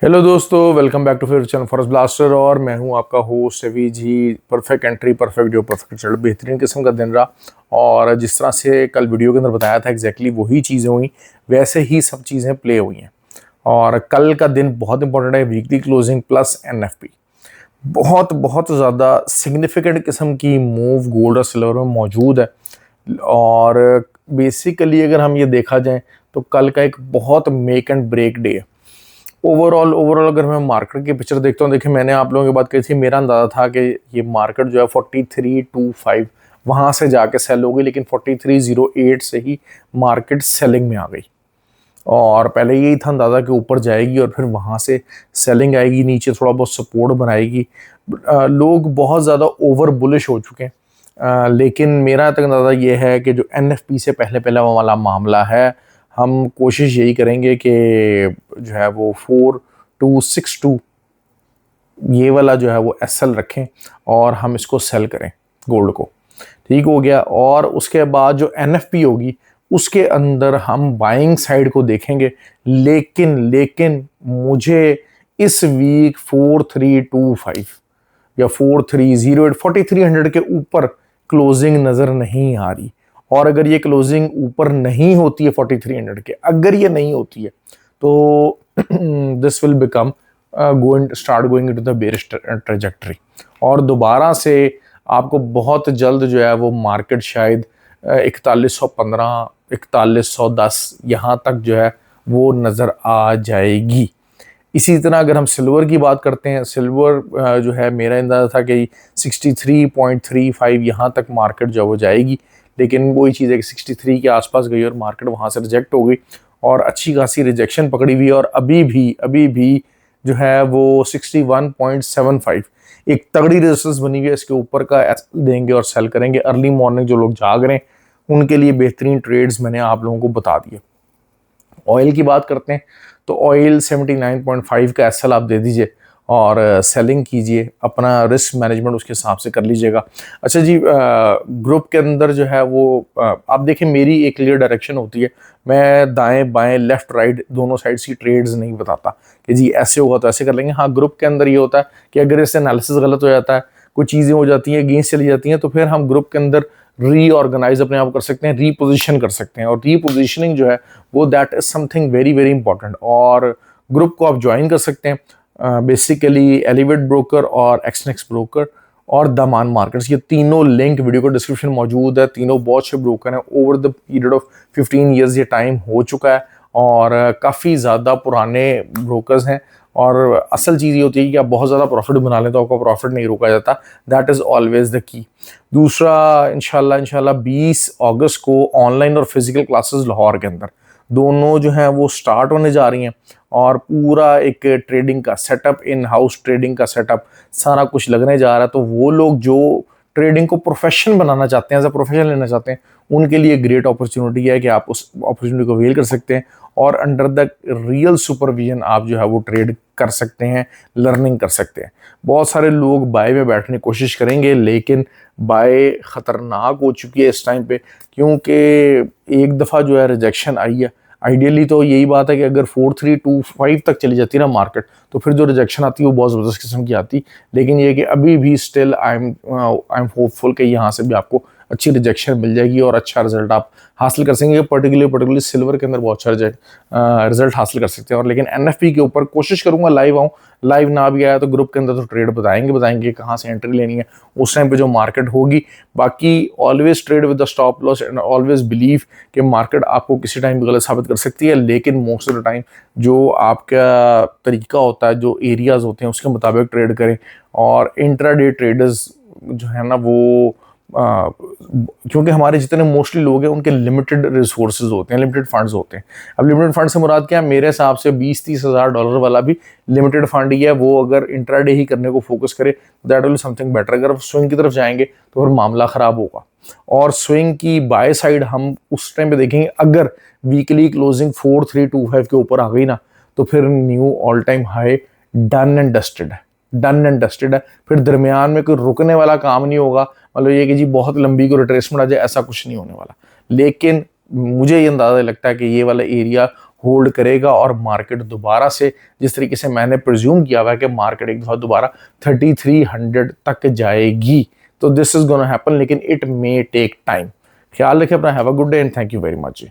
Hello दोस्तों, welcome back to फिर channel forest blaster. और मैं हूं आपका host Ravi ji. Perfect entry, perfect due, perfect result, बेहतरीन किस्म का दिन रहा। और जिस तरह से कल वीडियो के अंदर बताया था एग्जैक्टली वही चीज़ें हुई, वैसे ही सब चीज़ें प्ले हुई हैं। और कल का दिन बहुत इंपॉर्टेंट है, वीकली क्लोजिंग प्लस एनएफपी। बहुत बहुत ज़्यादा सिग्निफिकेंट किस्म की मूव गोल्ड और सिल्वर में मौजूद है। और बेसिकली अगर हम ये देखा जाए तो कल का एक बहुत मेक एंड ब्रेक डे है। ओवरऑल अगर मैं मार्केट की पिक्चर देखता हूँ, देखिए मैंने आप लोगों की बात कही थी, मेरा अंदाजा था कि ये मार्केट जो है 4325 वहाँ से जाके सेल होगी, लेकिन 4308 से ही मार्केट सेलिंग में आ गई। और पहले यही था अंदाज़ा कि ऊपर जाएगी और फिर वहाँ से सेलिंग आएगी, नीचे थोड़ा बहुत सपोर्ट बनाएगी। लोग बहुत ज़्यादा ओवर बुलिश हो चुके हैं। लेकिन मेरा तक अंदाज़ा ये है कि जो एनएफपी से पहले पहला वाला मामला है, हम कोशिश यही करेंगे कि जो है वो 4262 ये वाला जो है वो एसएल रखें और हम इसको सेल करें गोल्ड को। ठीक हो गया। और उसके बाद जो एनएफपी होगी उसके अंदर हम बाइंग साइड को देखेंगे। लेकिन मुझे इस वीक 4325 या 4308 4300 के ऊपर क्लोजिंग नज़र नहीं आ रही। और अगर ये क्लोजिंग ऊपर नहीं होती है 4300 के, अगर ये नहीं होती है तो this will become going into the bearish trajectory. और दोबारा से आपको बहुत जल्द जो है वो मार्केट शायद 4115 4110 यहाँ तक जो है वो नज़र आ जाएगी। इसी तरह अगर हम सिल्वर की बात करते हैं, सिल्वर जो है मेरा अंदाज़ा था कि 63.35 यहाँ तक मार्केट जो वो जाएगी, लेकिन वही चीज़ है कि 63 के आसपास गई और मार्केट वहाँ से रिजेक्ट हो गई और अच्छी खासी रिजेक्शन पकड़ी हुई है। और अभी भी जो है वो 61.75 एक तगड़ी रेजिस्टेंस बनी हुई है। इसके ऊपर का देंगे और सेल करेंगे। अर्ली मॉर्निंग जो लोग जाग रहे हैं उनके लिए बेहतरीन ट्रेड्स मैंने आप लोगों को बता दिए। ऑयल की बात करते हैं तो ऑयल 79.5 का एसएल आप दे दीजिए और सेलिंग कीजिए, अपना रिस्क मैनेजमेंट उसके हिसाब से कर लीजिएगा। अच्छा जी, ग्रुप के अंदर जो है वो आप देखें मेरी एक क्लियर डायरेक्शन होती है। मैं दाएं बाएं लेफ्ट राइट दोनों साइड की ट्रेड्स नहीं बताता कि जी ऐसे होगा तो ऐसे कर लेंगे। हाँ, ग्रुप के अंदर ये होता है कि अगर इससे एनालिसिस गलत हो जाता है, कुछ चीज़ें हो जाती हैं अगेंस्ट चली जाती हैं, तो फिर हम ग्रुप के अंदर रीऑर्गेनाइज अपने आप कर सकते हैं, रीपोजिशन कर सकते हैं। और रीपोजिशनिंग जो है वो that is something very very important. और ग्रुप को आप ज्वाइन कर सकते हैं बेसिकली एलिवेट ब्रोकर और एक्सनेक्स ब्रोकर और दमान मार्केट्स। ये तीनों लिंक वीडियो को डिस्क्रिप्शन मौजूद है। तीनों बहुत अच्छे ब्रोकर हैं। Over the period of 15 years ये टाइम हो चुका है और काफ़ी ज़्यादा पुराने ब्रोकर्स हैं। और असल चीज़ ये होती है कि आप बहुत ज़्यादा प्रॉफिट बना लें तो आपका प्रॉफिट नहीं रोका जाता। That is always the key. दूसरा, इंशाल्लाह 20 अगस्त को ऑनलाइन और फिजिकल क्लासेस लाहौर के अंदर दोनों जो हैं वो स्टार्ट होने जा रही हैं। और पूरा एक ट्रेडिंग का सेटअप, इन हाउस ट्रेडिंग का सेटअप सारा कुछ लगने जा रहा है। तो वो लोग जो ट्रेडिंग को प्रोफेशन बनाना चाहते हैं, एज अ प्रोफेशन लेना चाहते हैं, उनके लिए ग्रेट अपॉर्चुनिटी है कि आप उस अपॉर्चुनिटी को अवेल कर सकते हैं और अंडर द रियल सुपरविजन आप जो है वो ट्रेड कर सकते हैं, लर्निंग कर सकते हैं। बहुत सारे लोग बाय में बैठने की कोशिश करेंगे, लेकिन बाय ख़तरनाक हो चुकी है इस टाइम पे, क्योंकि एक दफ़ा जो है रिजेक्शन आई है। आइडियली तो यही बात है कि अगर 4325 तक चली जाती है ना मार्केट, तो फिर जो रिजेक्शन आती है वो बहुत ज़बरदस्त किस्म की आती। लेकिन ये कि अभी भी स्टिल आई एम होपफुल कि यहाँ से भी आपको अच्छी रिजेक्शन मिल जाएगी और अच्छा रिजल्ट आप हासिल कर सकेंगे। पर्टिकुलरली सिल्वर के अंदर बहुत अच्छा रिजल्ट हासिल कर सकते हैं। और लेकिन एनएफपी के ऊपर कोशिश करूंगा लाइव आऊँ। लाइव ना भी आया तो ग्रुप के अंदर तो ट्रेड बताएंगे कहाँ से एंट्री लेनी है उस टाइम पे जो मार्केट होगी। बाकी always trade with the stop loss and always believe कि मार्केट आपको किसी टाइम भी गलत साबित कर सकती है, लेकिन मोस्ट ऑफ द टाइम जो आपका तरीका होता है, जो एरियाज होते हैं उसके मुताबिक ट्रेड करें। और इंट्राडे ट्रेडर्स जो है ना वो क्योंकि हमारे जितने मोस्टली लोग हैं उनके लिमिटेड रिसोर्सेज होते हैं, लिमिटेड फंड्स होते हैं। अब लिमिटेड फंड से मुराद क्या है? मेरे हिसाब से 20-30 हज़ार डॉलर वाला भी लिमिटेड फंड ही है। वो अगर इंट्राडे ही करने को फोकस करे दैट विल समथिंग बेटर। अगर स्विंग की तरफ जाएंगे तो फिर मामला ख़राब होगा। और स्विंग की बाय साइड हम उस टाइम पे देखेंगे, अगर वीकली क्लोजिंग 4325 के ऊपर आ गई ना, तो फिर knew all time high done and dusted है। फिर दरमियान में कोई रुकने वाला काम नहीं होगा। मतलब ये कि जी बहुत लंबी को रिट्रेसमेंट आ जाए, ऐसा कुछ नहीं होने वाला। लेकिन मुझे ये अंदाज़ा लगता है कि ये वाला एरिया होल्ड करेगा और मार्केट दोबारा से जिस तरीके से मैंने प्रिज्यूम किया हुआ है कि मार्केट एक दफ़ा दोबारा 3300 तक जाएगी, तो दिस इज गोना हैपन, लेकिन इट मे टेक टाइम। ख्याल रखें अपना, have a good day and thank you very much.